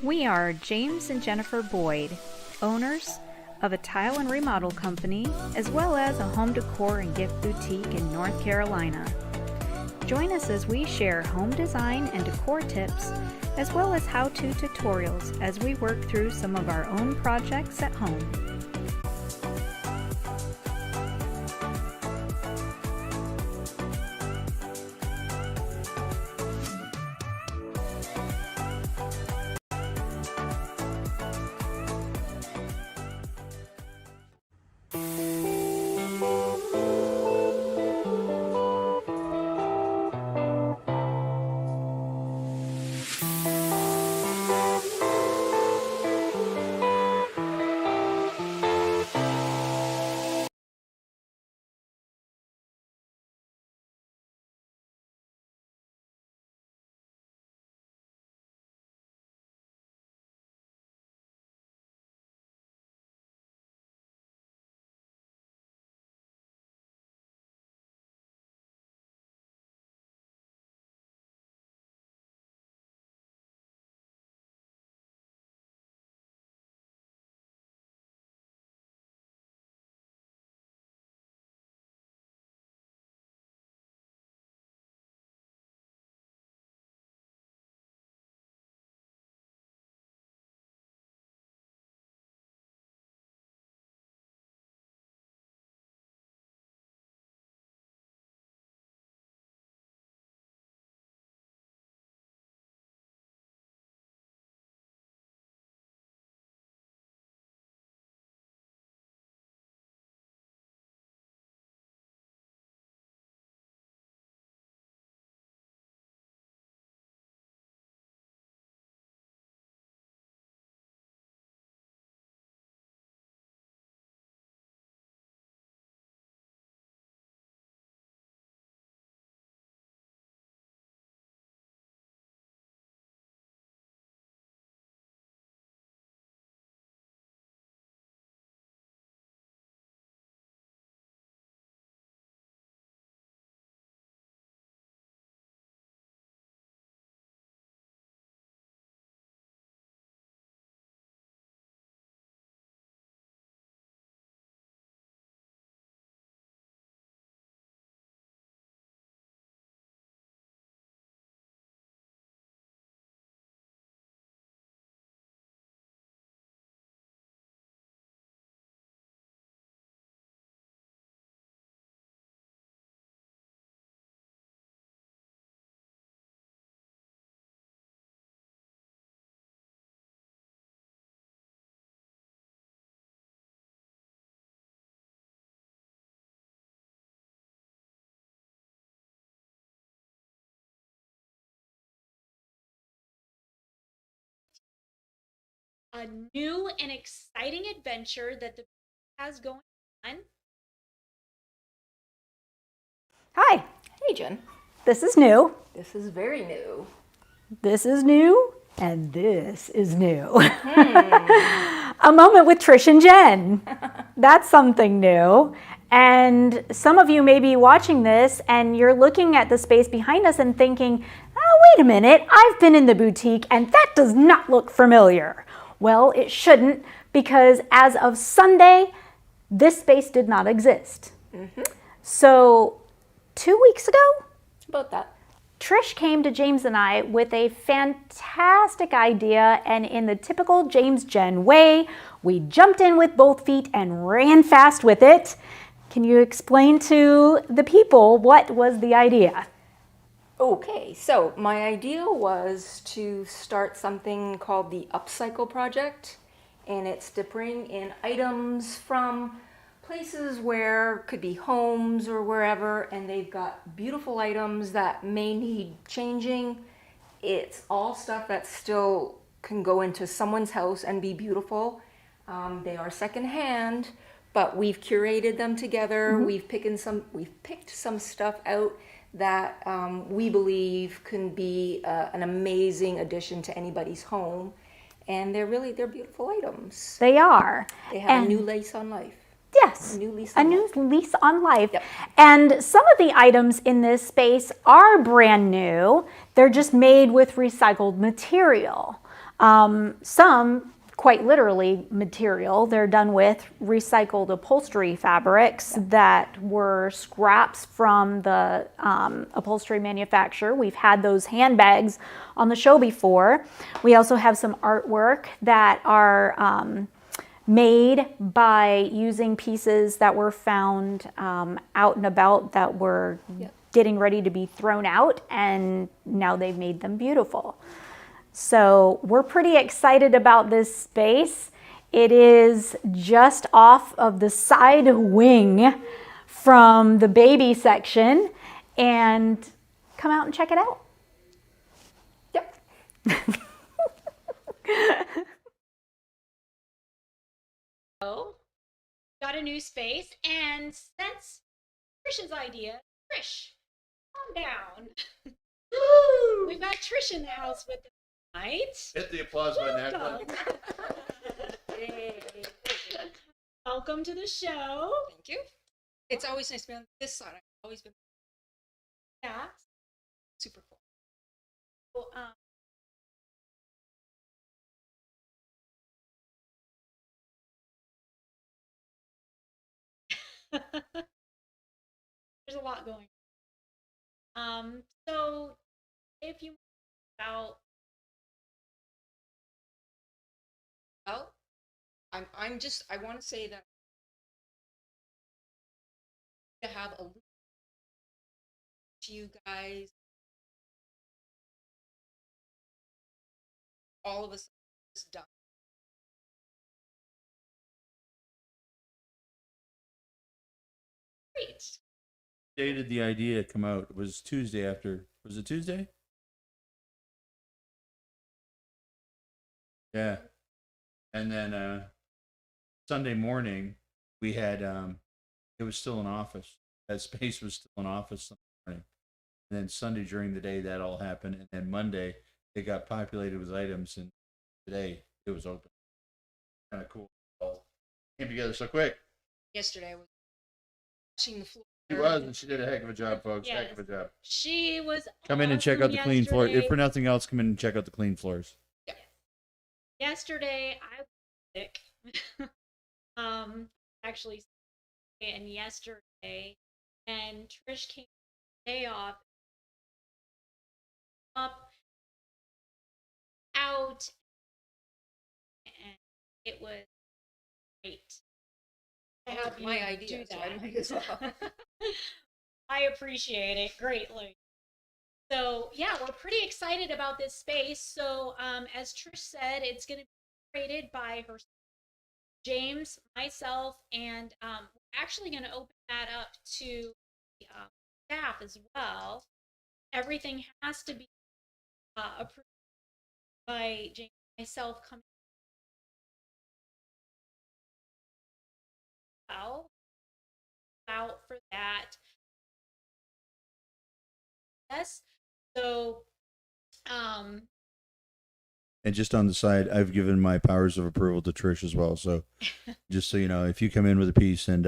We are James and Jennifer Boyd, owners of a tile and remodel company, as well as a home decor and gift boutique in North Carolina. Join us as we share home design and decor tips, as well as how-to tutorials as we work through some of our own projects at home. A new and exciting adventure that the has going on. Hi, Hey, Jen. this is new. This is very new. This is new, and this is new. A moment with Trish and Jen. That's something new. And some of you may be watching this and you're looking at the space behind us and thinking, oh, wait a minute, I've been in the boutique and that does not look familiar. Well, it shouldn't, because as of Sunday, this space did not exist. So 2 weeks ago, About that. Trish came to James and I with a fantastic idea, and in the typical James Jen way, we jumped in with both feet and ran fast with it. Can you explain to the people what was the idea? Okay, so my idea was to start something called the Upcycle Project, and it's to bring in items from places where could be homes or wherever, and they've got beautiful items that may need changing. It's all stuff that still can go into someone's house and be beautiful. They are secondhand, but we've curated them together. We've picked some stuff out that we believe can be an amazing addition to anybody's home. And they're beautiful items. They are. They have a And- new lease on life. Yes, A new lease a on new life. lease on life. Yep. And some of the items in this space are brand new. They're just made with recycled material. Some, quite literally, material. They're done with recycled upholstery fabrics that were scraps from the upholstery manufacturer. We've had those handbags on the show before. We also have some artwork that are made by using pieces that were found out and about that were getting ready to be thrown out, and now they've made them beautiful. So we're pretty excited about this space. It is just off of the side wing from the baby section, and come out and check it out. Yep. Got a new space, and since Trish's idea, Trish, calm down. We've got Trish in the house with us tonight. Hit the applause button. Welcome. Welcome to the show. Thank you. It's always nice to be on this side. I've always been Yeah. super cool. So, there's a lot going on. So if you about Well, I want to say that to have a loop to you guys, all of us is done. great. Day did the idea come out? It was Tuesday after. Was it Tuesday? Yeah. And then Sunday morning, we had, it was still in office. That space was still in office Sunday morning. And then Sunday during the day, that all happened. And then Monday, it got populated with items. And today, it was open. Kind of cool. It all came together so quick. Yesterday I was washing the floor. She was, and she did a heck of a job, folks. Yes. Heck of a job. She was Come in and check out the clean floor. If for nothing else, come in and check out the clean floors. Yesterday I was sick. Actually, and yesterday, and Trish came day off, up, out, and it was great. to That was have my you idea, do so I that. might as well. I appreciate it greatly. So yeah, we're pretty excited about this space. So as Trish said, it's going to be created by her, James, myself, and we're actually going to open that up to the staff as well. Everything has to be approved by James, myself coming out for that. Yes. So And just on the side, I've given my powers of approval to Trish as well. So just so you know, if you come in with a piece and,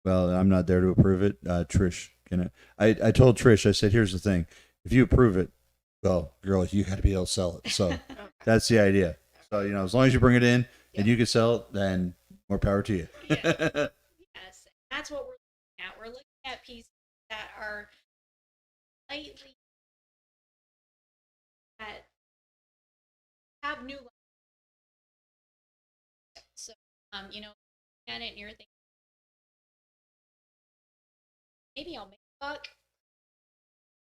well, I'm not there to approve it, Trish can. I told Trish, I said, here's the thing. If you approve it, well, girl, you got to be able to sell it. So that's the idea. So, you know, as long as you bring it in and you can sell it, then more power to you. yes, that's what we're looking at. We're looking at pieces that are slightly that have new life. So you know, looking at it and you're thinking, maybe I'll make a buck.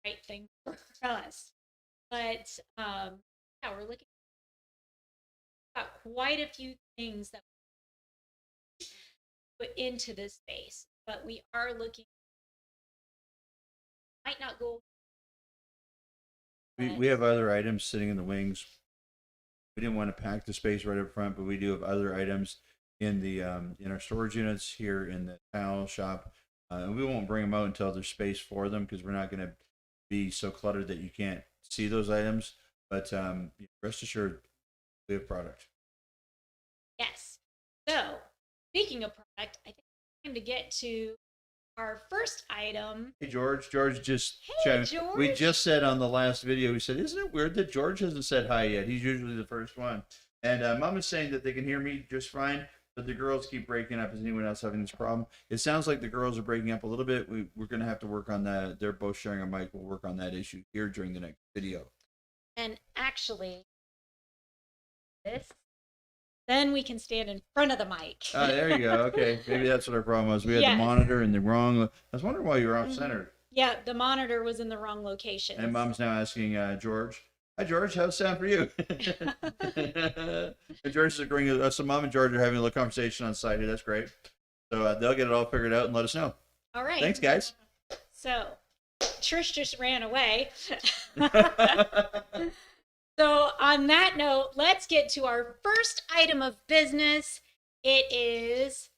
Right thing for us. But yeah, we're looking at quite a few things that we put into this space, but we are looking, might not go. We have other items sitting in the wings. We didn't want to pack the space right up front, but we do have other items in the in our storage units here in the towel shop. And we won't bring them out until there's space for them because we're not going to be so cluttered that you can't see those items. But rest assured, we have product. Yes. So, speaking of product, I think it's time to get to our first item. Hey, George. George just Hey, We George. just said on the last video, we said, isn't it weird that George hasn't said hi yet? He's usually the first one. And Mom is saying that they can hear me just fine, but the girls keep breaking up. Is anyone else having this problem? It sounds like the girls are breaking up a little bit. We're going to have to work on that. They're both sharing a mic. We'll work on that issue here during the next video. And actually, then we can stand in front of the mic. Oh, there you go. Okay. Maybe that's what our problem was. We had Yes. the monitor in the wrong. I was wondering why you were off center. Yeah, the monitor was in the wrong location. And Mom's now asking George, hi, George, how's it sound for you? And George is agreeing. So Mom and George are having a little conversation on site here. That's great. So they'll get it all figured out and let us know. All right. Thanks, guys. So, Trish just ran away. So, on that note, let's get to our first item of business. It is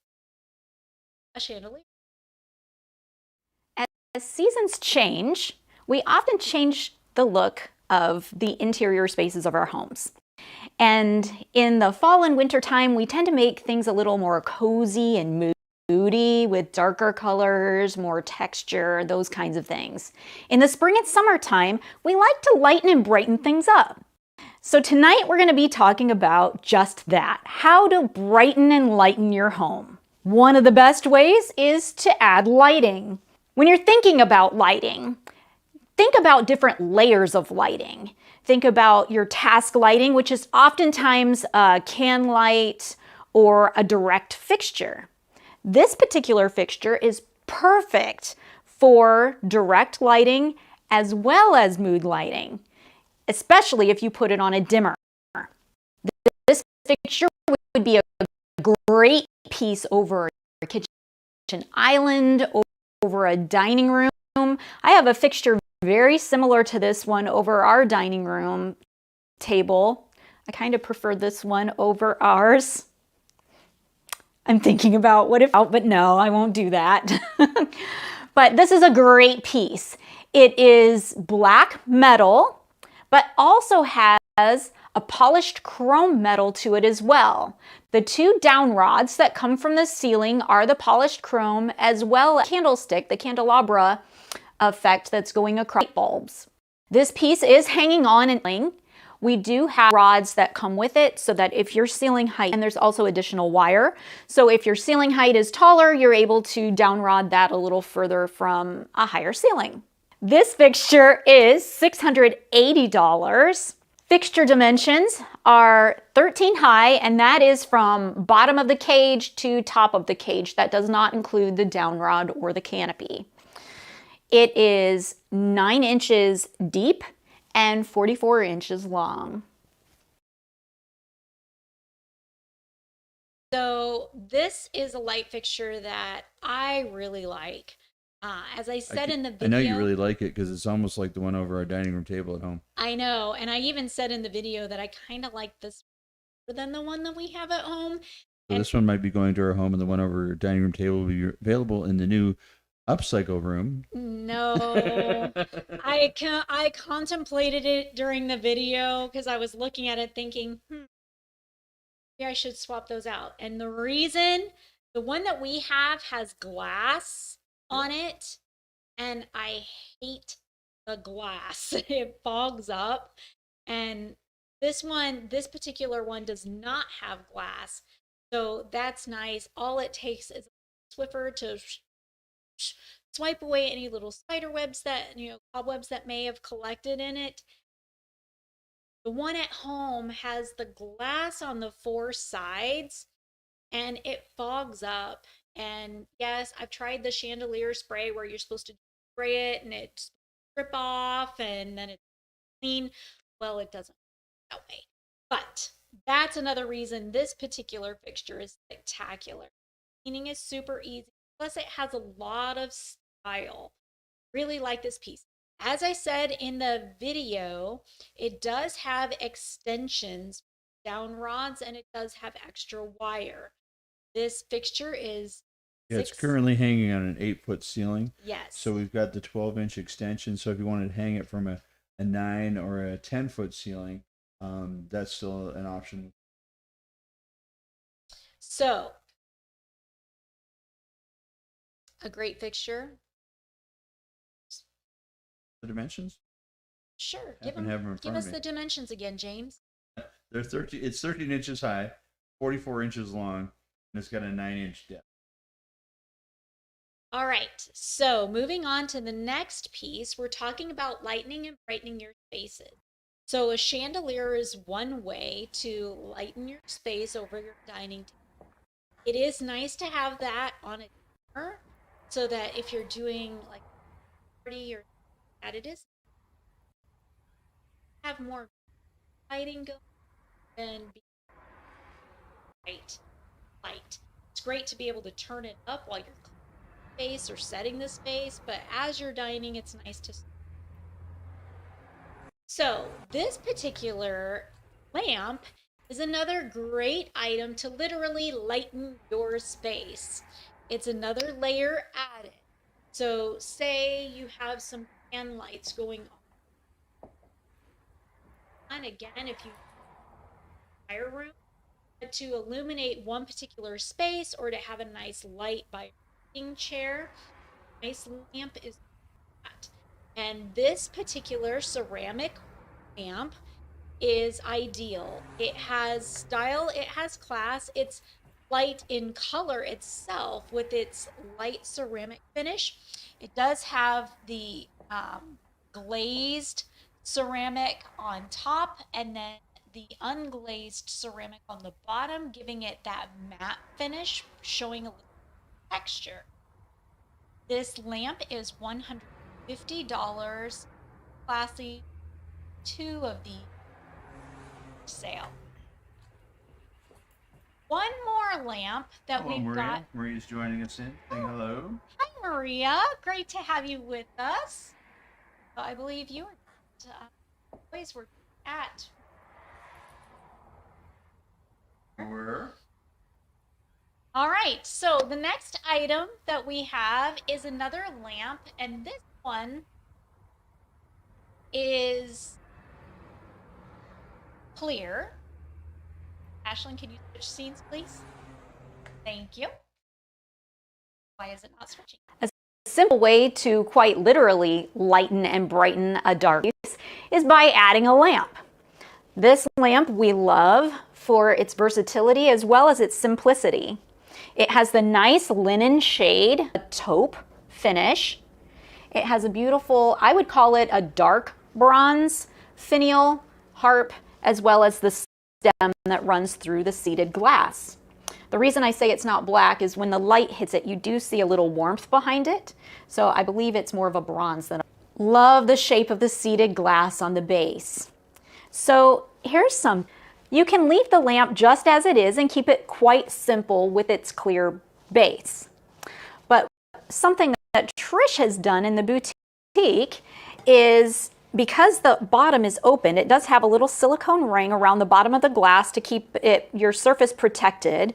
a chandelier. As seasons change, we often change the look of the interior spaces of our homes. And in the fall and winter time, we tend to make things a little more cozy and moody with darker colors, more texture, those kinds of things. In the spring and summertime, we like to lighten and brighten things up. So tonight we're going to be talking about just that, how to brighten and lighten your home. One of the best ways is to add lighting. When you're thinking about lighting, think about different layers of lighting. Think about your task lighting, which is oftentimes a can light or a direct fixture. This particular fixture is perfect for direct lighting as well as mood lighting, especially if you put it on a dimmer. This fixture would be a great piece over a kitchen island, over a dining room. I have a fixture very similar to this one over our dining room table. I kind of prefer this one over ours. I'm thinking about what if, but no, I won't do that. But this is a great piece. It is black metal, but also has a polished chrome metal to it as well. The two down rods that come from the ceiling are the polished chrome, as well as candlestick, the candelabra effect that's going across light bulbs. This piece is hanging on and we do have rods that come with it so that if your ceiling height, and there's also additional wire, so if your ceiling height is taller, you're able to down rod that a little further from a higher ceiling. This fixture is $680. Fixture dimensions are 13 high, and that is from bottom of the cage to top of the cage. That does not include the down rod or the canopy. It is 9 inches deep and 44 inches long. So this is a light fixture that I really like. As I said in the video, I know you really like it because it's almost like the one over our dining room table at home. I know, and I even said in the video that I kind of like this better than the one that we have at home. So this one might be going to our home, and the one over our dining room table will be available in the new upcycle room. No, I contemplated it during the video because I was looking at it thinking, maybe I should swap those out. And the reason, the one that we have has glass on it, and I hate the glass. It fogs up, and this particular one does not have glass, so that's nice. All it takes is a Swiffer to swipe away any little spider webs that, cobwebs that may have collected in it. The one at home has the glass on the 4 sides, and it fogs up. And yes, I've tried the chandelier spray where you're supposed to spray it and it strip off and then it's clean. Well, it doesn't work that way. But that's another reason this particular fixture is spectacular. Cleaning is super easy. Plus, it has a lot of style. Really like this piece. As I said in the video, it does have extensions, down rods, and it does have extra wire. This fixture is it's currently hanging on an 8-foot ceiling. Yes. So we've got the 12-inch extension. So if you wanted to hang it from a 9 or a 10-foot ceiling, that's still an option. So, a great fixture. The dimensions? Sure, I happen to have them in give front us of me. the dimensions again, James. They're 13. It's 13 inches high, 44 inches long, and it's got a 9-inch depth. All right, so moving on to the next piece, we're talking about lightening and brightening your spaces. So a chandelier is one way to lighten your space over your dining table. It is nice to have that on a dinner so that if you're doing like a party or that, it is have more lighting going and be bright light. It's great to be able to turn it up while you're cleaning space or setting the space, but as you're dining, it's nice to. So this particular lamp is another great item to literally lighten your space. It's another layer added. So say you have some fan lights going on. Again, if you fire room to illuminate one particular space or to have a nice light by your chair, nice lamp is that. And this particular ceramic lamp is ideal. It has style, it has class, it's light in color itself with its light ceramic finish. It does have the glazed ceramic on top and then the unglazed ceramic on the bottom, giving it that matte finish, showing a little texture. This lamp is $150. Classy. 2 of the sale. One more lamp that Hello, we've Maria. got. Maria's joining us in. Saying hello. Hi, Maria. Great to have you with us. I believe you always were at. Where? All right. So the next item that we have is another lamp, and this one is clear. Ashlyn, can you switch scenes, please? Thank you. Why is it not switching? A simple way to quite literally lighten and brighten a dark space is by adding a lamp. This lamp we love for its versatility as well as its simplicity. It has the nice linen shade, a taupe finish. It has a beautiful, I would call it a dark bronze finial harp, as well as the stem that runs through the seated glass. The reason I say it's not black is when the light hits it, you do see a little warmth behind it. So I believe it's more of a bronze than a... Love the shape of the seated glass on the base. So here's some. You can leave the lamp just as it is and keep it quite simple with its clear base. But something that Trish has done in the boutique is, because the bottom is open, it does have a little silicone ring around the bottom of the glass to keep your surface protected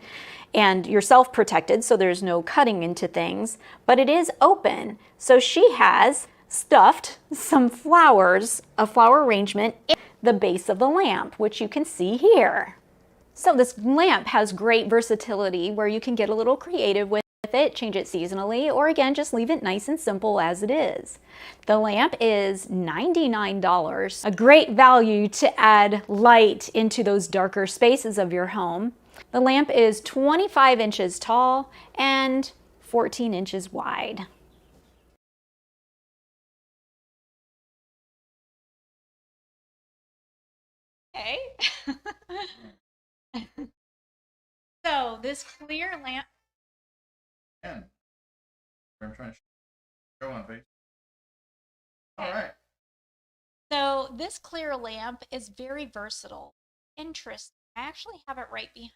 and yourself protected so there's no cutting into things, but it is open. So she has stuffed some flowers, a flower arrangement, in the base of the lamp, which you can see here. So this lamp has great versatility where you can get a little creative with it, change it seasonally, or again, just leave it nice and simple as it is. The lamp is $99, a great value to add light into those darker spaces of your home. The lamp is 25 inches tall and 14 inches wide. Okay. So this clear lamp. Yeah. I'm trying to show on face. All right. So this clear lamp is very versatile. Interesting. I actually have it right behind.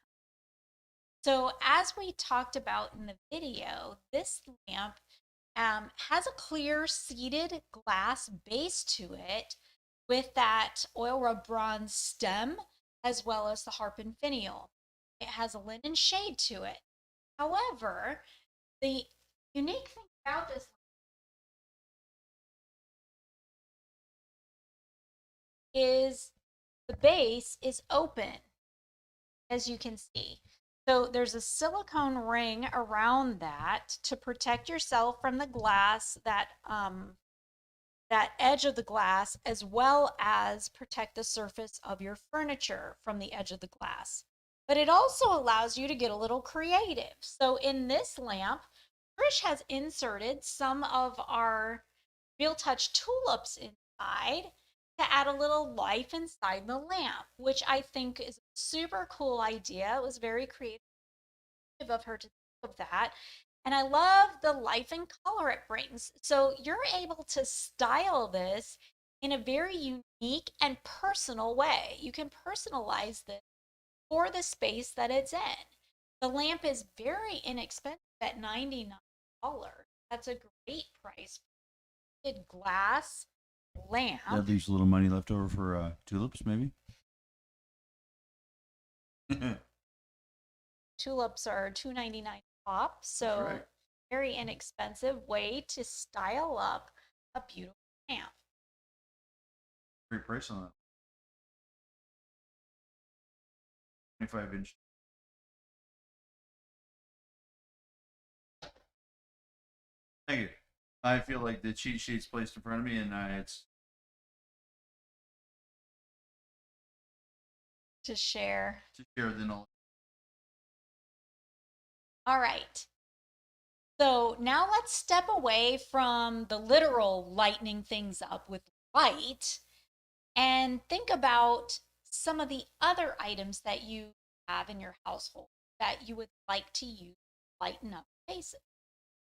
So as we talked about in the video, this lamp has a clear seated glass base to it with that oil rub bronze stem as well as the harp and finial. It has a linen shade to it. However, the unique thing about this is the base is open, as you can see. So there's a silicone ring around that to protect yourself from the glass, that edge of the glass, as well as protect the surface of your furniture from the edge of the glass. But it also allows you to get a little creative. So in this lamp, Trish has inserted some of our Real Touch tulips inside to add a little life inside the lamp, which I think is a super cool idea. It was very creative of her to think of that. And I love the life and color it brings. So you're able to style this in a very unique and personal way. You can personalize this for the space that it's in. The lamp is very inexpensive at $99. That's a great price for a glass lamp. That leaves a little money left over for tulips, maybe. Tulips are $2.99 pop, so right. very inexpensive way to style up a beautiful lamp. Great price on that. 25-inch. Thank you. I feel like the cheat sheet's placed in front of me, and it's To share. to share the knowledge. All right. So now let's step away from the literal lightening things up with light and think about some of the other items that you have in your household that you would like to use to lighten up spaces.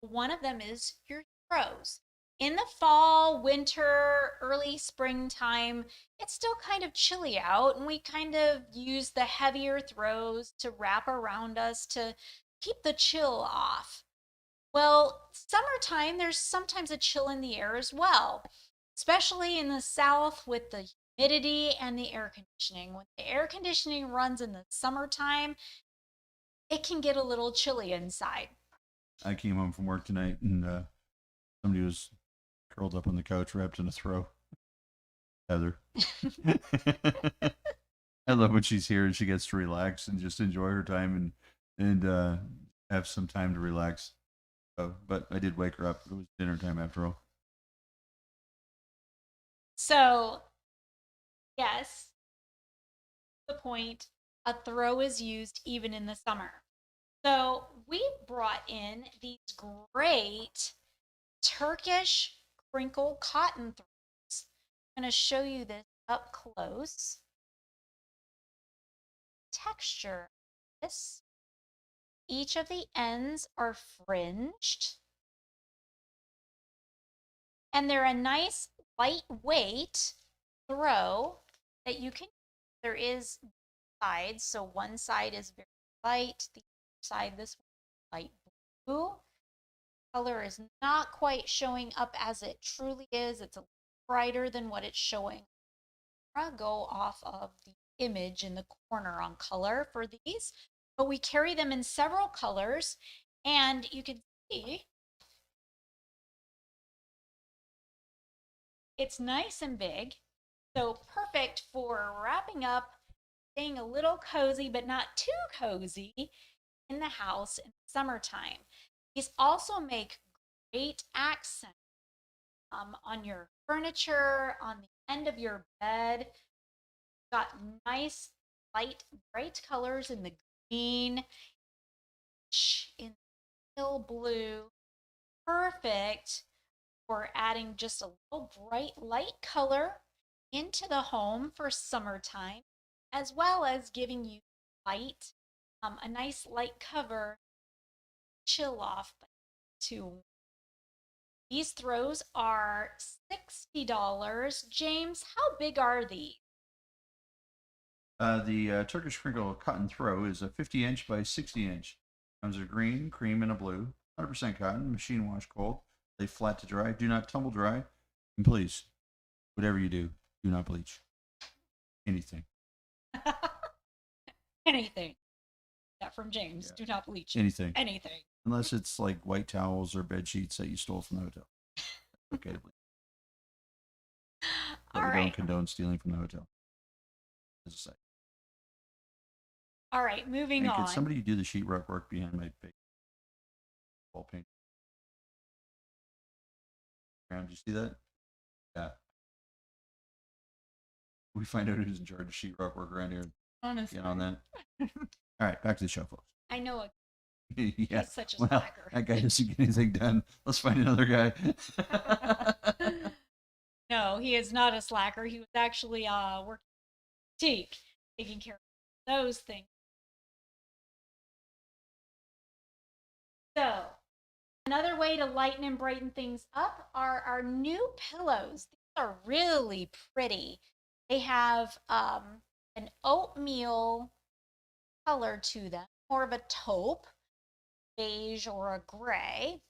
One of them is your throws. In the fall, winter, early springtime, it's still kind of chilly out, and we kind of use the heavier throws to wrap around us to keep the chill off. Well, summertime, there's sometimes a chill in the air as well, especially in the south with the humidity and the air conditioning. When the air conditioning runs in the summertime, it can get a little chilly inside. I came home from work tonight, and somebody was curled up on the couch, wrapped in a throw. Heather. I love when she's here and she gets to relax and just enjoy her time and have some time to relax. So, but I did wake her up. It was dinner time after all. So, yes, the point, a throw is used even in the summer. So we brought in these great Turkish crinkle cotton throws. I'm going to show you this up close. Texture. This. Each of the ends are fringed. And they're a nice lightweight throw that you can. There is sides, so one side is very light, the other side this one light blue. Color is not quite showing up as it truly is. It's a little brighter than what it's showing. I'll go off of the image in the corner on color for these, but we carry them in several colors, and you can see it's nice and big, so perfect for wrapping up, staying a little cozy, but not too cozy in the house in summertime. These also make great accents on your furniture, on the end of your bed. Got nice, light, bright colors in the green, in pale blue. Perfect for adding just a little bright, light color into the home for summertime, as well as giving you light, a nice light cover, chill off too. These throws are $60. James, how big are these? The Turkish crinkle cotton throw is a 50-inch by 60-inch. Comes with green, cream, and a blue. 100% cotton, machine wash cold. Lay flat to dry. Do not tumble dry. And please, whatever you do not bleach. Anything. Anything. That from James. Yeah. Do not bleach. Anything. Anything. Unless it's like white towels or bed sheets that you stole from the hotel. Okay to bleach. But All we right. don't condone stealing from the hotel. as a site. All right, moving And on. could somebody do the sheetrock work behind my face? Wall paint. Did you see that? Yeah. We find out who's in charge of sheetrock work around here. Honestly. Get on that. All right, back to the show, folks. I know it. Yeah. He's such a Well, slacker. that guy doesn't get anything done. Let's find another guy. No, he is not a slacker. He was actually working boutique, taking care of those things. So, another way to lighten and brighten things up are our new pillows. These are really pretty. They have an oatmeal color to them, more of a taupe, beige, or a gray.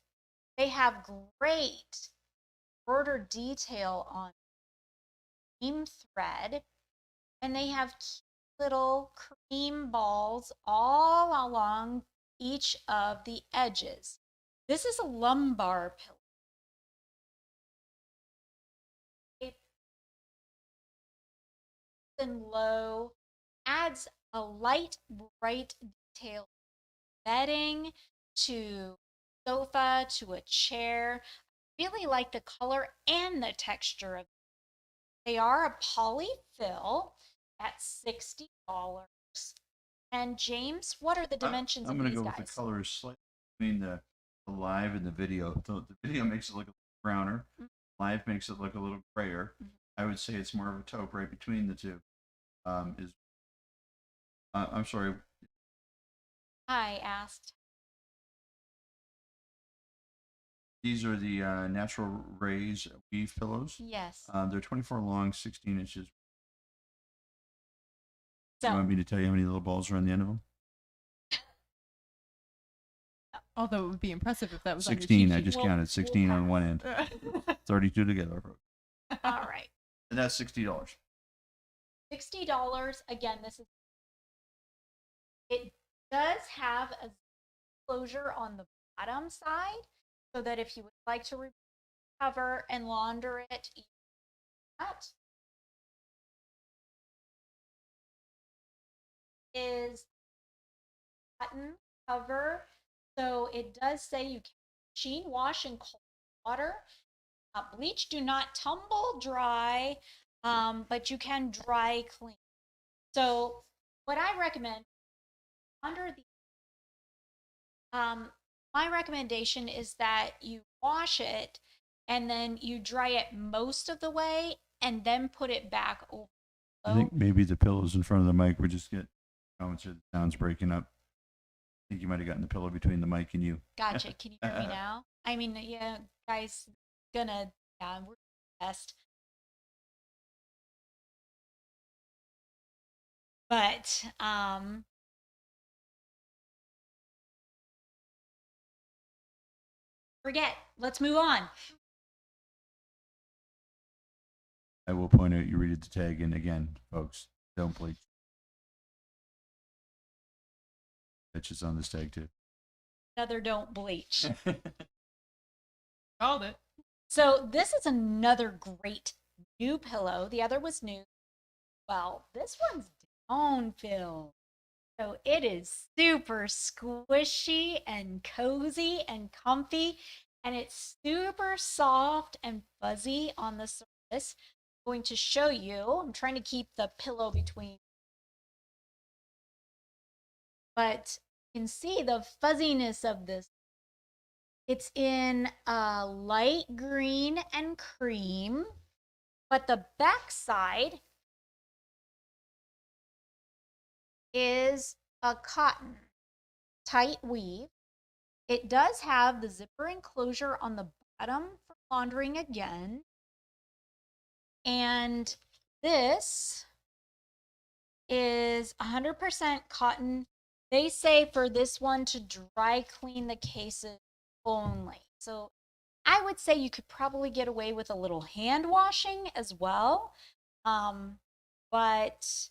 They have great border detail on cream thread, and they have cute little cream balls all along each of the edges. This is a lumbar pillow. And low adds a light, bright detail bedding to sofa to a chair. Really like the color and the texture of. They are a polyfill at $60. And James, what are the dimensions I'm of going to these go guys? with the colors slightly between the live and the video. The video makes it look a little browner. Live makes it look a little grayer. I would say it's more of a taupe right between the two. I'm sorry. I asked. These are the natural rays weave pillows. Yes. They're 24 long, 16 inches. So, You want me to tell you how many little balls are on the end of them? Although it would be impressive if that was 16. on I your cheat just sheet. counted 16 on one end. 32 together. all right. And that's $60. $60. Again, this is. It does have a closure on the bottom side, so that if you would like to recover and launder it, you can do that. Is cotton cover, so it does say you can machine wash in cold water. Bleach do not tumble dry, but you can dry clean. So what I recommend under the my recommendation is that you wash it and then you dry it most of the way and then put it back over. I think maybe the pillows in front of the mic were just getting comments or the sound's breaking up. I think you might have gotten the pillow between the mic and you. Gotcha. Can you hear me now? I mean, yeah, guys, we're best. But forget. Let's move on. I will point out you read the tag, and again, folks, don't bleach. Bitches on this tag too. Another don't bleach. Called it. So this is another great new pillow. The other was new. Well, this one's down-filled. So it is super squishy and cozy and comfy, and it's super soft and fuzzy on the surface. I'm going to show you. I'm trying to keep the pillow between. But you can see the fuzziness of this. It's in light green and cream, but the back side is a cotton tight weave. It does have the zipper enclosure on the bottom for laundering again. And this is 100% cotton. They say for this one to dry clean the cases only. So I would say you could probably get away with a little hand washing as well. But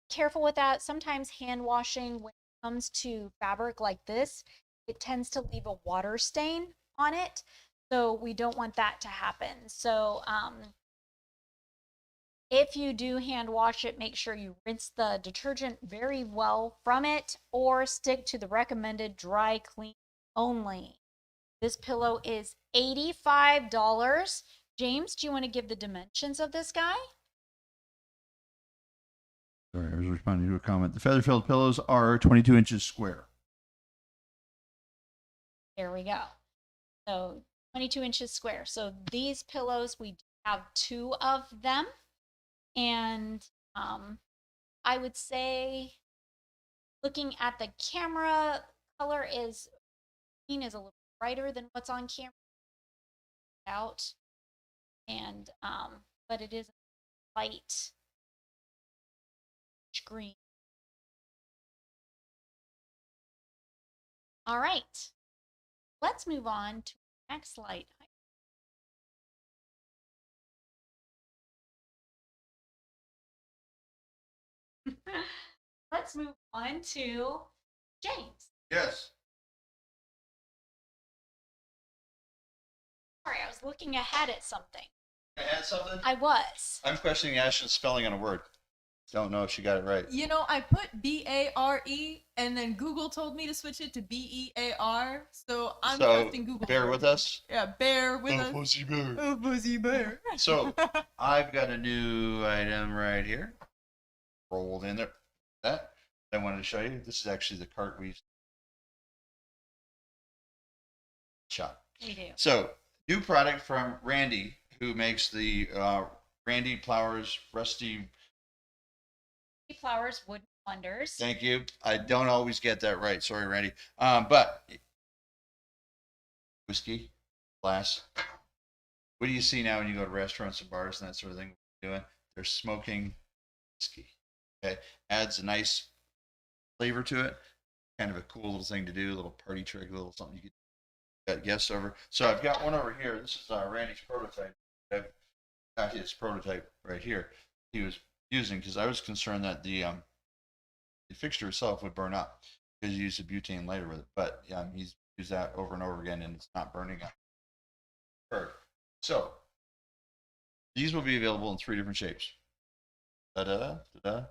careful with that. Sometimes hand washing, when it comes to fabric like this, it tends to leave a water stain on it. So we don't want that to happen. So If you do hand wash it, make sure you rinse the detergent very well from it or stick to the recommended dry clean only. This pillow is $85. James, do you want to give the dimensions of this guy? Sorry, I was responding to a comment. The feather-filled pillows are 22 inches square. There we go. So 22 inches square. So these pillows, we have 2 of them. And I would say, looking at the camera, color is green is a little brighter than what's on camera. Out. And but it is light green. All right. Let's move on to the next light. Let's move on to James. Yes. Sorry, I was looking ahead at something. Can I add something? I was. I'm questioning Ashton's spelling on a word. Don't know if she got it right. You know, I put BARE and then Google told me to switch it to BEAR. So I'm trusting Google. Bear with us. Yeah, bear with us. Fuzzy bear. Oh, fuzzy bear. So I've got a new item right here. Rolled in there. That I wanted to show you. This is actually the cart we shot. We do. So new product from Randy, who makes the Randy Flowers Rusty. Flowers Wooden Wonders. Thank you. I don't always get that right. Sorry, Randy. But whiskey, glass. What do you see now when you go to restaurants and bars and that sort of thing? Doing? They're smoking whiskey. Okay, adds a nice flavor to it. Kind of a cool little thing to do, a little party trick, a little something you could got guests over. So I've got one over here. This is Randy's prototype. I've got his prototype right here. He was using because I was concerned that the fixture itself would burn up because you use a butane lighter with it. But he's used that over and over again, and it's not burning up. So these will be available in 3 different shapes. Da-da, da-da,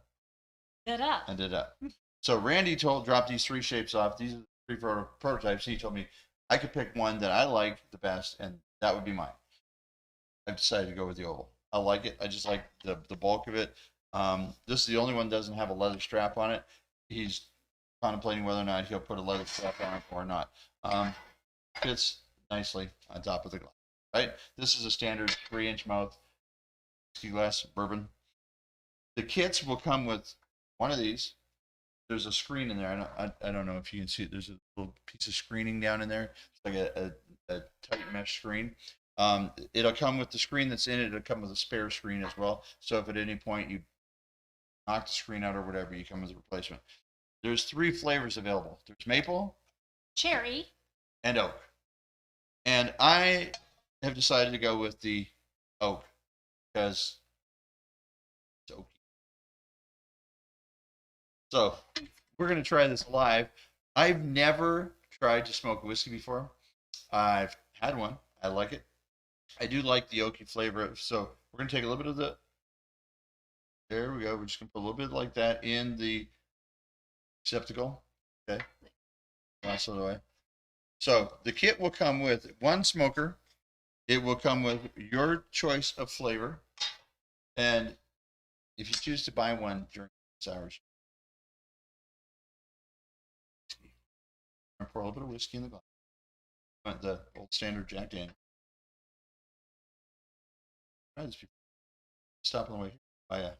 Da-da. and da-da. So Randy dropped these 3 shapes off. These are the 3 prototypes. He told me I could pick one that I like the best, and that would be mine. I've decided to go with the oval. I like it. I just like the bulk of it. This is the only one that doesn't have a leather strap on it. He's contemplating whether or not he'll put a leather strap on it or not. Fits nicely on top of the glass. Right? This is a standard 3-inch mouth whiskey glass bourbon. The kits will come with one of these. There's a screen in there. I don't know if you can see it. There's a little piece of screening down in there. It's like a tight mesh screen. It'll come with the screen that's in it. It'll come with a spare screen as well. So if at any point you knock the screen out or whatever, you come with a replacement. There's 3 flavors available. There's maple, Cherry. and oak. And I have decided to go with the oak because it's oaky. So we're going to try this live. I've never tried to smoke whiskey before. I've had one. I like it. I do like the oaky flavor. So we're going to take a little bit of the, there we go. We're just going to put a little bit like that in the receptacle. Okay. Glass it away. So the kit will come with 1 smoker. It will come with your choice of flavor. And if you choose to buy one during this hours, pour a little bit of whiskey in the glass. The old standard Jack Daniel. Stop on the way. Oh yeah.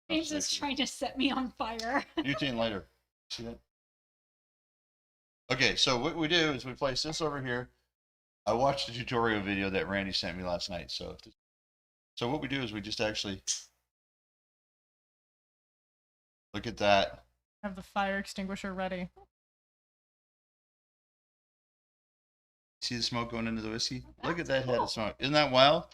James is trying to set me on fire. Butane lighter. See that? Okay, so what we do is we place this over here. I watched a tutorial video that Randy sent me last night. So what we do is we just actually look at that. Have the fire extinguisher ready. See the smoke going into the whiskey? Look at that head of smoke. Isn't that wild?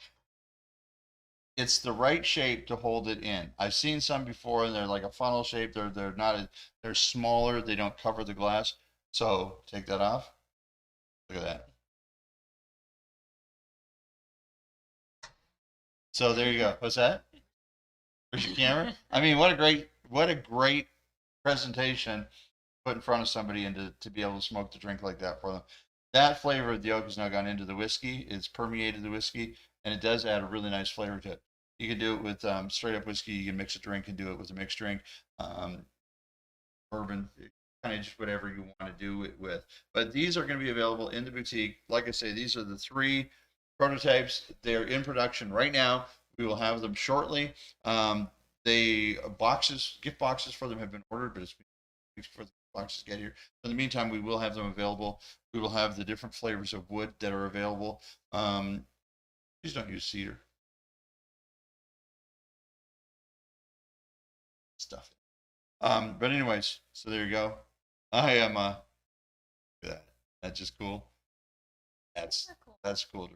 It's the right shape to hold it in. I've seen some before, and they're like a funnel shape. They're not. They're smaller. They don't cover the glass. So take that off. Look at that. So there you go. What's that? There's your camera. I mean, what a great presentation put in front of somebody and to be able to smoke the drink like that for them. That flavor of the oak has now gone into the whiskey. It's permeated the whiskey, and it does add a really nice flavor to it. You can do it with straight up whiskey. You can mix a drink and do it with a mixed drink. Bourbon, kind of just whatever you want to do it with. But these are going to be available in the boutique. Like I say, these are the 3 prototypes. They're in production right now. We will have them shortly. Gift boxes for them have been ordered, but it's been weeks for the boxes to get here. In the meantime, we will have them available. We will have the different flavors of wood that are available. Please don't use cedar. Stuff. But anyways, so there you go. I am look at that. That's just cool. That's cool.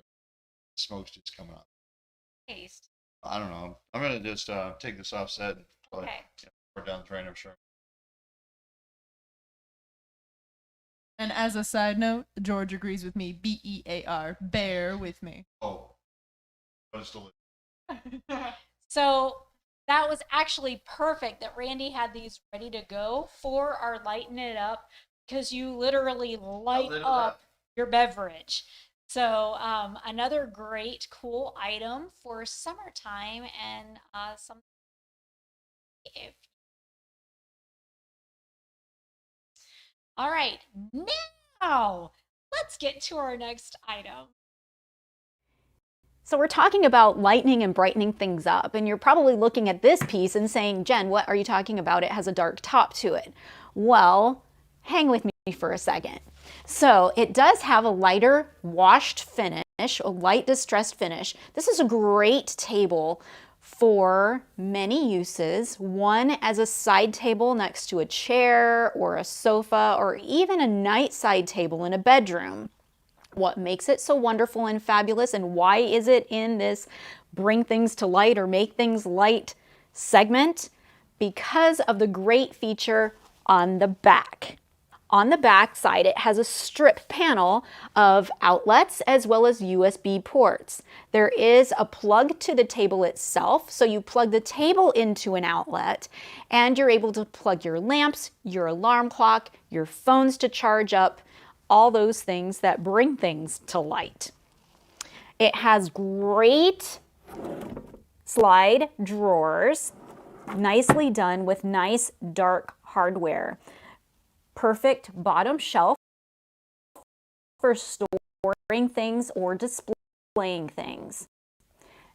Smoke's just coming up. Taste. I don't know. I'm gonna just take this offset and probably Okay. pour it down the drain, I'm sure. And as a side note, George agrees with me. BEAR. Bear with me. Oh, but it's delicious. So that was actually perfect that Randy had these ready to go for our Lighten It Up, because you literally light lit it up up. your beverage. So another great, cool item for summertime, and some. If all right, now let's get to our next item. So we're talking about lightening and brightening things up, and you're probably looking at this piece and saying, Jen, what are you talking about? It has a dark top to it. Well, hang with me for a second. So it does have a lighter washed finish, a light distressed finish. This is a great table for many uses. One as a side table next to a chair or a sofa, or even a night side table in a bedroom. What makes it so wonderful and fabulous, and why is it in this bring things to light or make things light segment? Because of the great feature on the back. On the back side, it has a strip panel of outlets as well as USB ports. There is a plug to the table itself, so you plug the table into an outlet and you're able to plug your lamps, your alarm clock, your phones to charge up, all those things that bring things to light. It has great slide drawers, nicely done with nice dark hardware. Perfect bottom shelf for storing things or displaying things.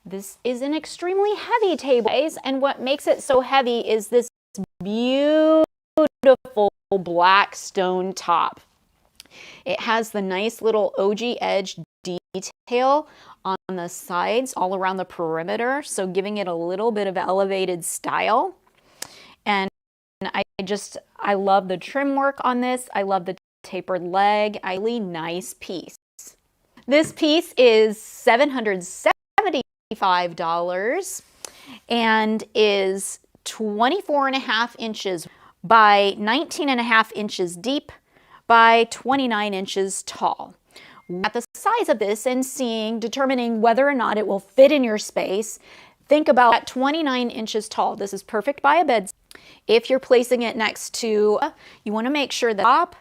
This is an extremely heavy table, and what makes it so heavy is this beautiful black stone top. It has the nice little OG edge detail on the sides all around the perimeter, so giving it a little bit of elevated style. And I love the trim work on this. I love the tapered leg. Really nice piece. This piece is $775 and is 24.5 inches by 19.5 inches deep by 29 inches tall. At the size of this and determining whether or not it will fit in your space, think about at 29 inches tall. This is perfect by a bed. If you're placing it next to, you want to make sure the top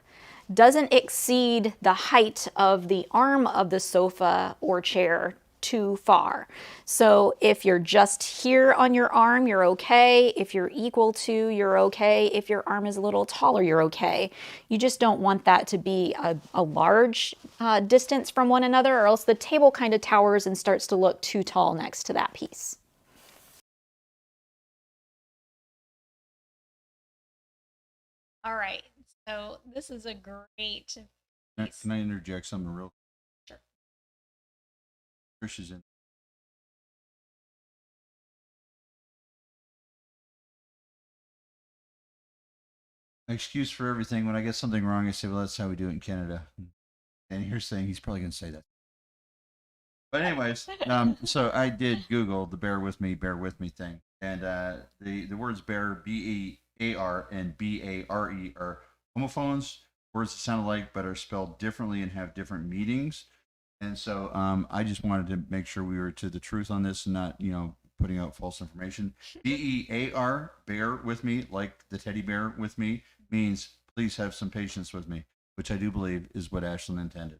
doesn't exceed the height of the arm of the sofa or chair too far. So if you're just here on your arm, you're okay. If you're equal to, you're okay. If your arm is a little taller, you're okay. You just don't want that to be a large distance from one another, or else the table kind of towers and starts to look too tall next to that piece. All right, so this is a great piece. Can I interject something real? Sure. Trish is in. Excuse for everything. When I get something wrong, I say, well, that's how we do it in Canada. And you're saying he's probably going to say that. But anyways, so I did Google the bear with me thing. And the words bear, B-E-A-R and B-A-R-E are homophones, words that sound alike but are spelled differently and have different meanings. And so I just wanted to make sure we were to the truth on this and not, putting out false information. BEAR, bear with me, like the teddy bear with me, means please have some patience with me, which I do believe is what Ashlyn intended.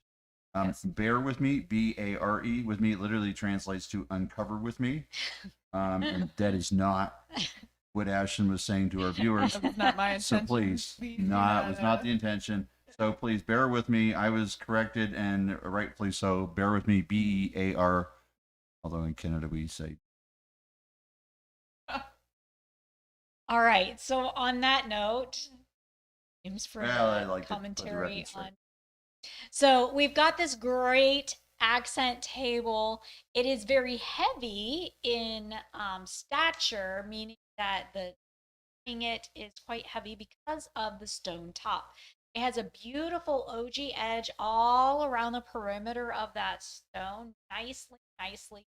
Yes. Bear with me, BARE with me, literally translates to uncover with me. And that is not what Ashlyn was saying to our viewers. That was not my intention. So please, Please, was not the intention. So please bear with me. I was corrected, and rightfully so. Bear with me, BEAR. Although in Canada we say. All right. So on that note, James for Well, I the like to put the commentary record straight. on. So we've got this great accent table. It is very heavy in stature, meaning that the it is quite heavy because of the stone top. It has a beautiful OG edge all around the perimeter of that stone, nicely.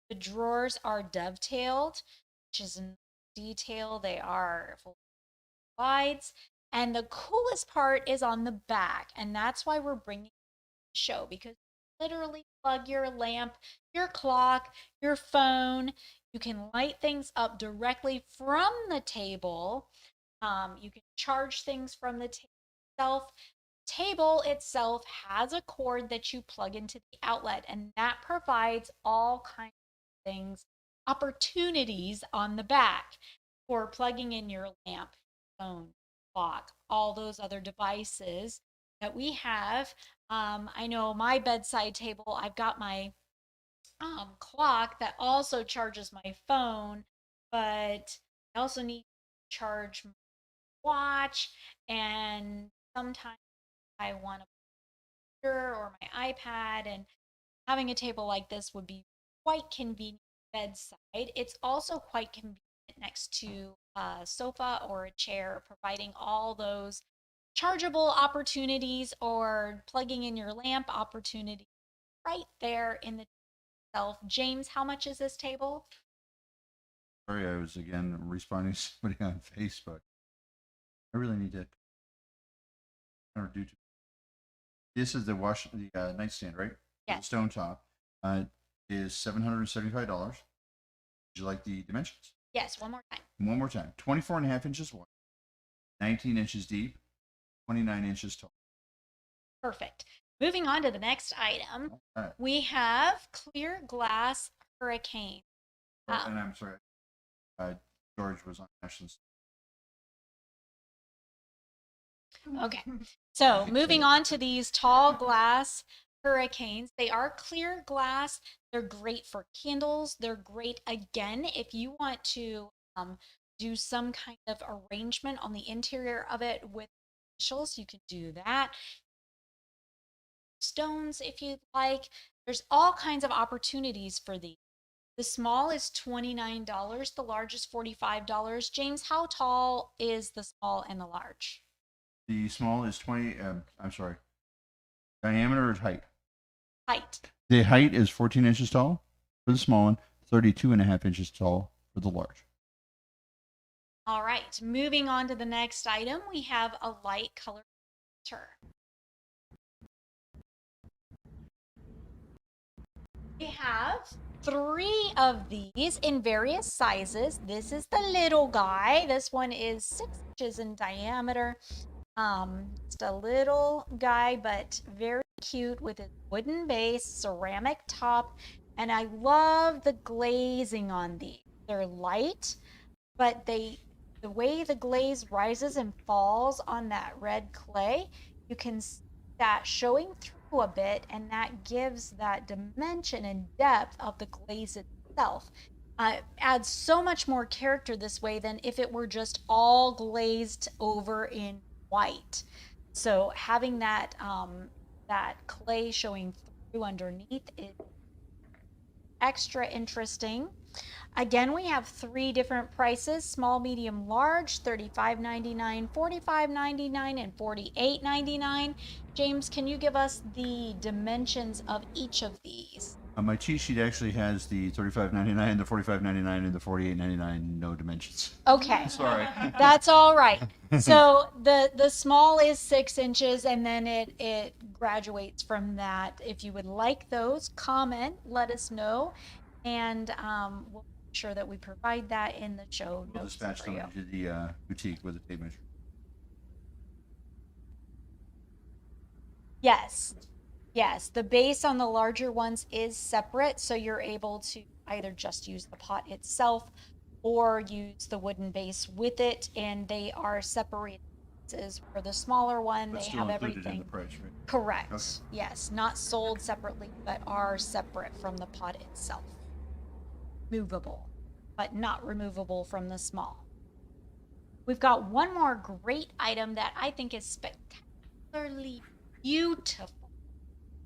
The drawers are dovetailed, which is in detail. They are full slides. And the coolest part is on the back. And that's why we're bringing the show, because you literally plug your lamp, your clock, your phone. You can light things up directly from the table. You can charge things from the table itself has a cord that you plug into the outlet, and that provides all kinds of things, opportunities on the back for plugging in your lamp, phone, clock, all those other devices that we have. I know my bedside table, I've got my clock that also charges my phone, but I also need to charge my watch, and sometimes I want a computer or my iPad, and having a table like this would be quite convenient bedside. It's also quite convenient next to a sofa or a chair, providing all those chargeable opportunities or plugging in your lamp opportunity right there in the itself. James, how much is this table? Sorry, I was again responding to somebody on Facebook. I really need to. This is the nightstand, right? Yes. The stone top is $775. Would you like the dimensions? Yes, one more time. One more time. 24.5 inches wide, 19 inches deep, 29 inches tall. Perfect. Moving on to the next item, Right. we have clear glass hurricane. And I'm sorry, George was on Ashlyn's. Okay, so moving on to these tall glass hurricanes. They are clear glass. They're great for candles. They're great, again, if you want to do some kind of arrangement on the interior of it with initials, you could do that. Stones, if you'd like. There's all kinds of opportunities for these. The small is $29. The large is $45. James, how tall is the small and the large? The small is 20. I'm sorry. Diameter or height? Height. The height is 14 inches tall for the small one, 32.5 inches tall for the large. All right, moving on to the next item, we have a light color filter. We have 3 of these in various sizes. This is the little guy. This one is 6 inches in diameter. Just a little guy, but very cute with his wooden base, ceramic top, and I love the glazing on these. They're light, but the way the glaze rises and falls on that red clay, you can see that showing through a bit, and that gives that dimension and depth of the glaze itself. Adds so much more character this way than if it were just all glazed over in white. So having that that clay showing through underneath is extra interesting. Again, we have 3 different prices: small, medium, large, $35.99, $45.99, and $48.99. James, can you give us the dimensions of each of these? My cheat sheet actually has the $35.99, the $45.99, and the $48.99 no dimensions. Okay. Sorry. That's all right. So the small is 6 inches, and then it graduates from that. If you would like those, comment, let us know, and we'll make sure that we provide that in the show We'll notes dispatch for you. them to the boutique with a tape measure. Yes. Yes, the base on the larger ones is separate, so you're able to either just use the pot itself or use the wooden base with it, and they are separated pieces. For the smaller one, But they still have included everything. in the price, right? Correct. Okay. Yes, not sold separately, but are separate from the pot itself. Movable, but not removable from the small. We've got one more great item that I think is spectacularly beautiful.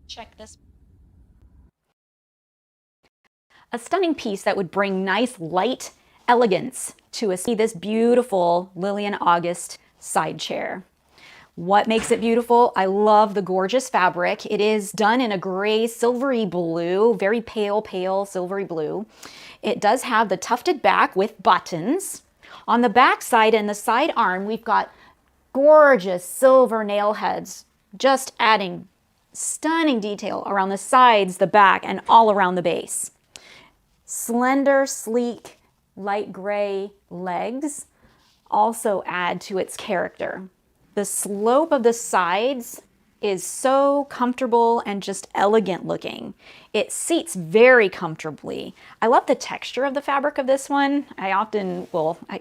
Check this. A stunning piece that would bring nice light elegance to this beautiful Lillian August side chair. What makes it beautiful? I love the gorgeous fabric. It is done in a gray silvery blue, very pale silvery blue. It does have the tufted back with buttons. On the back side and the side arm, we've got gorgeous silver nail heads, just adding stunning detail around the sides, the back, and all around the base. Slender, sleek, light gray legs also add to its character. The slope of the sides is so comfortable and just elegant looking. It seats very comfortably. I love the texture of the fabric of this one. I often will, I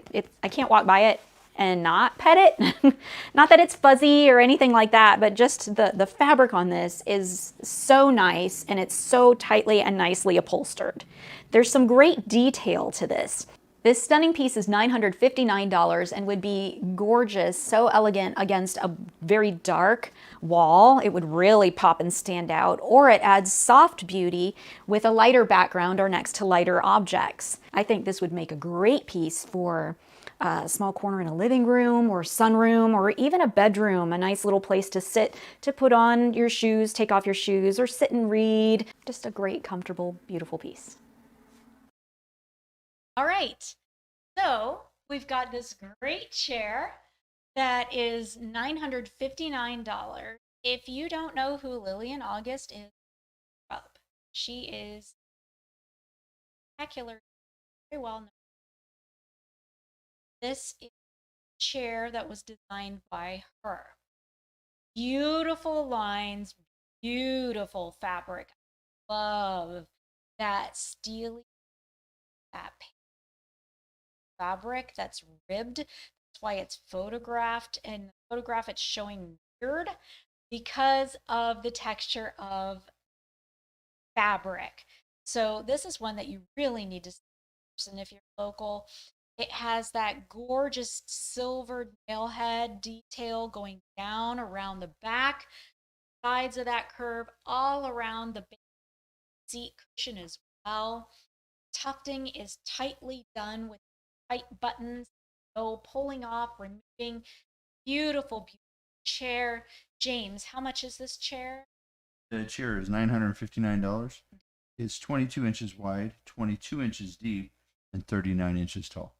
can't walk by it and not pet it. Not that it's fuzzy or anything like that, but just the fabric on this is so nice, and it's so tightly and nicely upholstered. There's some great detail to this. This stunning piece is $959 and would be gorgeous, so elegant against a very dark wall. It would really pop and stand out, or it adds soft beauty with a lighter background or next to lighter objects. I think this would make a great piece for a small corner in a living room or sunroom or even a bedroom, a nice little place to sit, to put on your shoes, take off your shoes, or sit and read. Just a great, comfortable, beautiful piece. All right, so we've got this great chair that is $959. If you don't know who Lillian August is, she is spectacular, very well known. This is a chair that was designed by her. Beautiful lines, beautiful fabric. Love that steely, that fabric that's ribbed. That's why it's photographed, and the photograph it's showing weird because of the texture of fabric. So this is one that you really need to see, and if you're local. It has that gorgeous silver nailhead detail going down around the back, sides of that curve, all around the seat cushion as well. Tufting is tightly done with tight buttons, no pulling off, removing. Beautiful, beautiful chair. James, how much is this chair? The chair is $959. It's 22 inches wide, 22 inches deep, and 39 inches tall.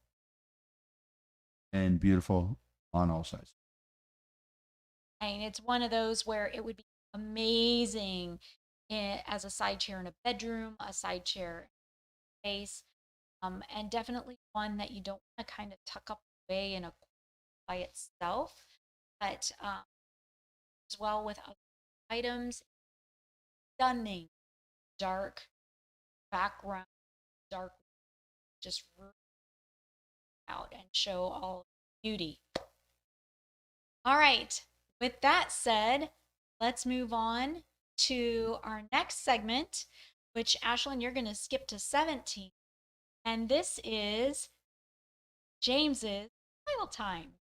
And beautiful on all sides. And it's one of those where it would be amazing as a side chair in a bedroom, a side chair in a space, and definitely one that you don't want to kind of tuck up away in a by itself, but as well with other items. Stunning dark background, dark, just out and show all beauty. All right, with that said, let's move on to our next segment, which Ashlyn, you're going to skip to 17. And this is James's Style Time.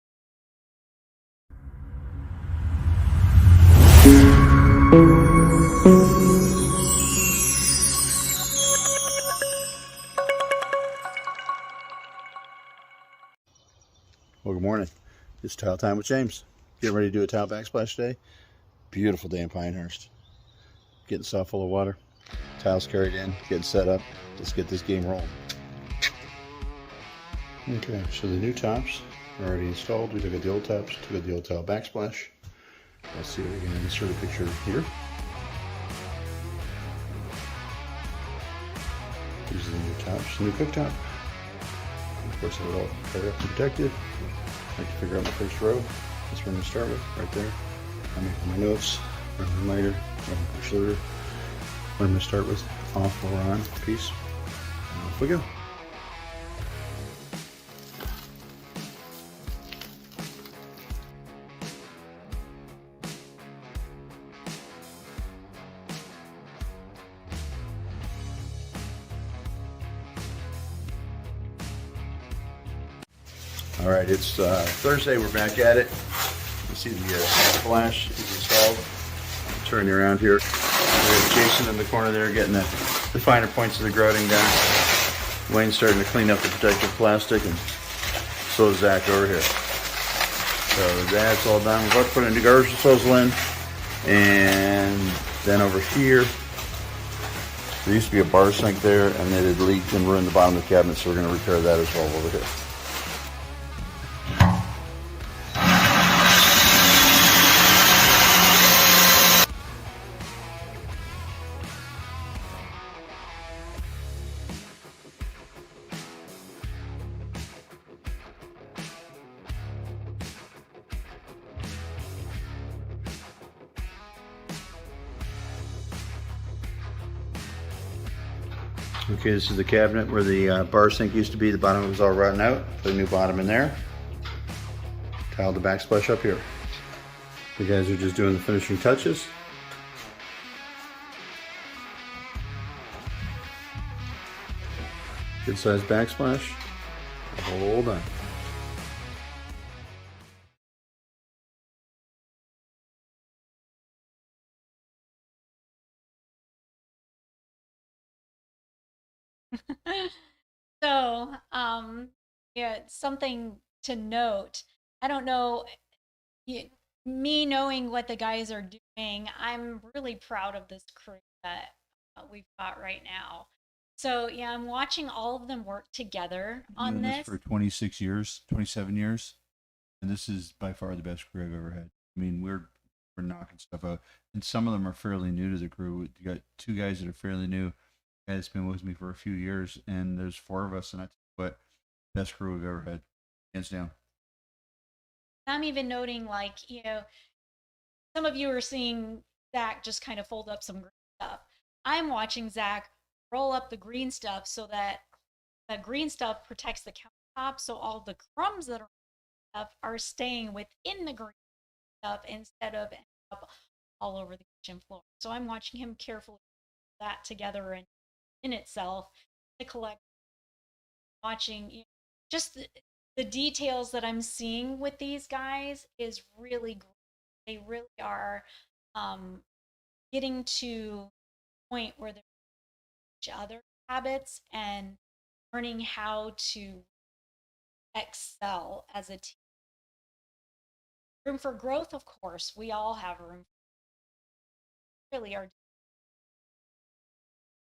Well, good morning. It's tile time with James. Getting ready to do a tile backsplash today. Beautiful day in Pinehurst. Getting soft full of water. Tiles carried in, getting set up. Let's get this game rolling. Okay, so the new tops are already installed. We took out the old tops, took out the old tile backsplash. Let's see if we can insert a picture here. These are the new tops, new cooktop. Of course, they're all covered up and protected. I like to figure out my first row. That's where I'm going to start with, right there. I'm making my notes, running the miter, running the push loader. What I'm going to start with, off or on piece. And off we go. All right, it's Thursday. We're back at it. You see the splash is installed. Turn you around here. We have Jason in the corner there getting the finer points of the grouting down. Wayne's starting to clean up the protective plastic, and so is Zach over here. So that's all done. We're about to put a new garbage disposal in, and then over here, there used to be a bar sink there, and it had leaked and ruined the bottom of the cabinet, so we're going to repair that as well over here. Okay, this is the cabinet where the bar sink used to be. The bottom was all rotten out. Put a new bottom in there. Tiled the backsplash up here. The guys are just doing the finishing touches. Good size backsplash. Hold on. So, yeah, something to note. I don't know, me knowing what the guys are doing, I'm really proud of this crew that we've got right now. So, yeah, I'm watching all of them work together on Doing this. for 26 years, 27 years, and this is by far the best crew I've ever had. I mean, we're knocking stuff out, and some of them are fairly new to the crew. You got two guys that are fairly new. A guy that's been with me for a few years, and there's four of us, and that's what best crew we've ever had, hands down. I'm even noting, like, some of you are seeing Zach just kind of fold up some green stuff. I'm watching Zach roll up the green stuff so that the green stuff protects the countertop, so all the crumbs that are staying within the green stuff instead of ending up all over the kitchen floor. So I'm watching him carefully put that together and in itself to collect, watching just the details that I'm seeing with these guys is really great. They really are getting to the point where they're each other habits and learning how to excel as a team. Room for growth, of course. We all have room. Really are.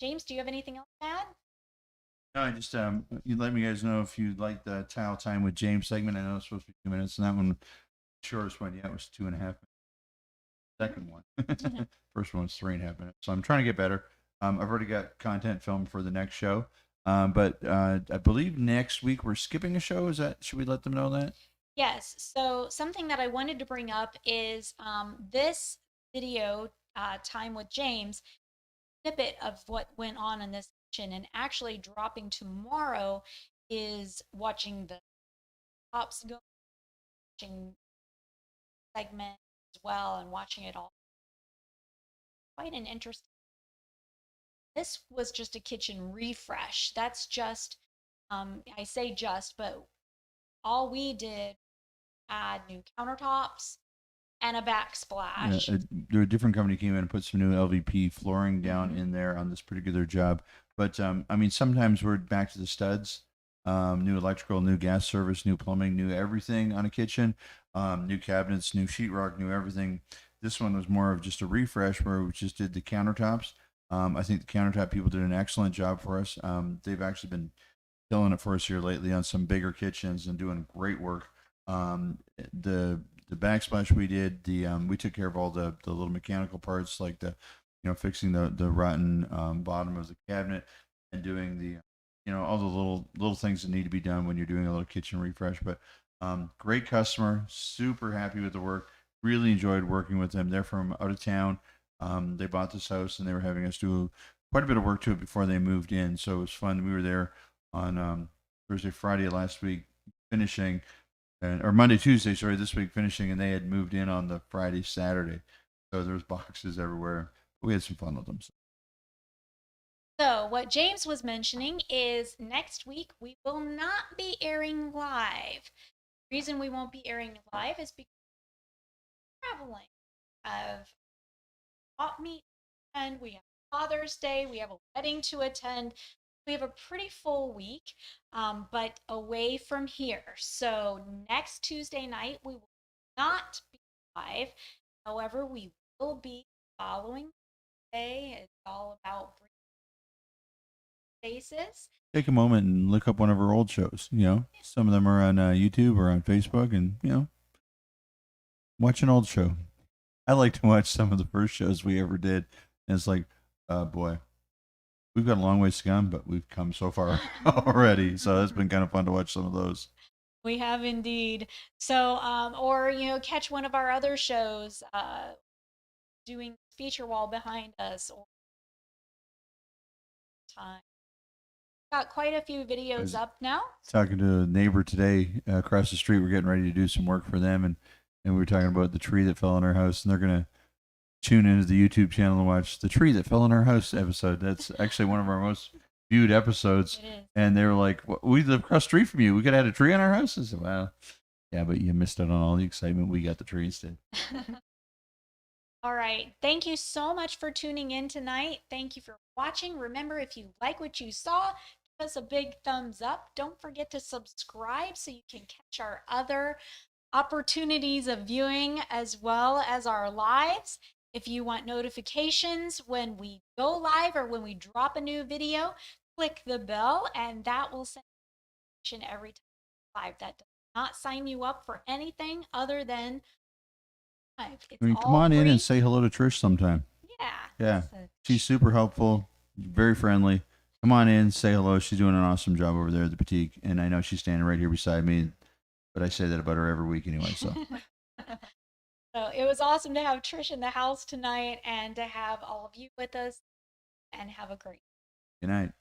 James, do you have anything else to add? No, I just you let me guys know if you like the tile time with James segment. I know it's supposed to be 2 minutes, and that one, shortest one, yeah, it was 2.5 minutes. Second one, first one was 3.5 minutes. So I'm trying to get better. I've already got content filmed for the next show, but I believe next week we're skipping a show. Is that? Should we let them know that? Yes. So something that I wanted to bring up is this video time with James, snippet of what went on in this kitchen, and actually dropping tomorrow is watching the tops go, watching segment as well, and watching it all. Quite an interesting. This was just a kitchen refresh. That's just, I say just, but all we did add new countertops and a backsplash. A different company came in and put some new LVP flooring down in there on this particular job. But I mean, sometimes we're back to the studs. New electrical, new gas service, new plumbing, new everything on a kitchen, new cabinets, new sheetrock, new everything. This one was more of just a refresh where we just did the countertops. I think the countertop people did an excellent job for us. They've actually been killing it for us here lately on some bigger kitchens and doing great work. The backsplash we did, we took care of all the little mechanical parts like fixing the rotten bottom of the cabinet and doing all the little things that need to be done when you're doing a little kitchen refresh. But great customer, super happy with the work. Really enjoyed working with them. They're from out of town. They bought this house and they were having us do quite a bit of work to it before they moved in. So it was fun. We were there on Thursday, Friday last week finishing, or Monday, Tuesday, sorry, this week finishing, and they had moved in on the Friday, Saturday. So there was boxes everywhere. We had some fun with them. So what James was mentioning is next week we will not be airing live. The reason we won't be airing live is because we're traveling. Of swap meet and we have Father's Day, we have a wedding to attend. We have a pretty full week, but away from here. So next Tuesday night we will not be live. However, we will be following today. It's all about faces. Take a moment and look up one of our old shows. Some of them are on YouTube or on Facebook, and watch an old show. I like to watch some of the first shows we ever did, and it's like, boy, we've got a long ways to come, but we've come so far already. So it's been kind of fun to watch some of those. We have indeed. So, or catch one of our other shows, doing feature wall behind us, or time. Got quite a few videos up now. Talking to a neighbor today across the street. We're getting ready to do some work for them, and we were talking about the tree that fell on our house, and they're gonna tune into the YouTube channel and watch the tree that fell on our house episode. That's actually one of our most viewed episodes. And they were like, "We live across the street from you. We could have had a tree on our house." I said, "Well, yeah, but you missed out on all the excitement. We got the tree instead." All right. Thank you so much for tuning in tonight. Thank you for watching. Remember, if you like what you saw, give us a big thumbs up. Don't forget to subscribe so you can catch our other opportunities of viewing as well as our lives. If you want notifications when we go live or when we drop a new video, click the bell and that will send you notification every time live. That does not sign you up for anything other than live. It's come on in and say hello to Trish sometime. Yeah. She's super helpful, very friendly. Come on in, say hello. She's doing an awesome job over there at the boutique. And I know she's standing right here beside me, but I say that about her every week anyway. So So it was awesome to have Trish in the house tonight and to have all of you with us, and have a great good night.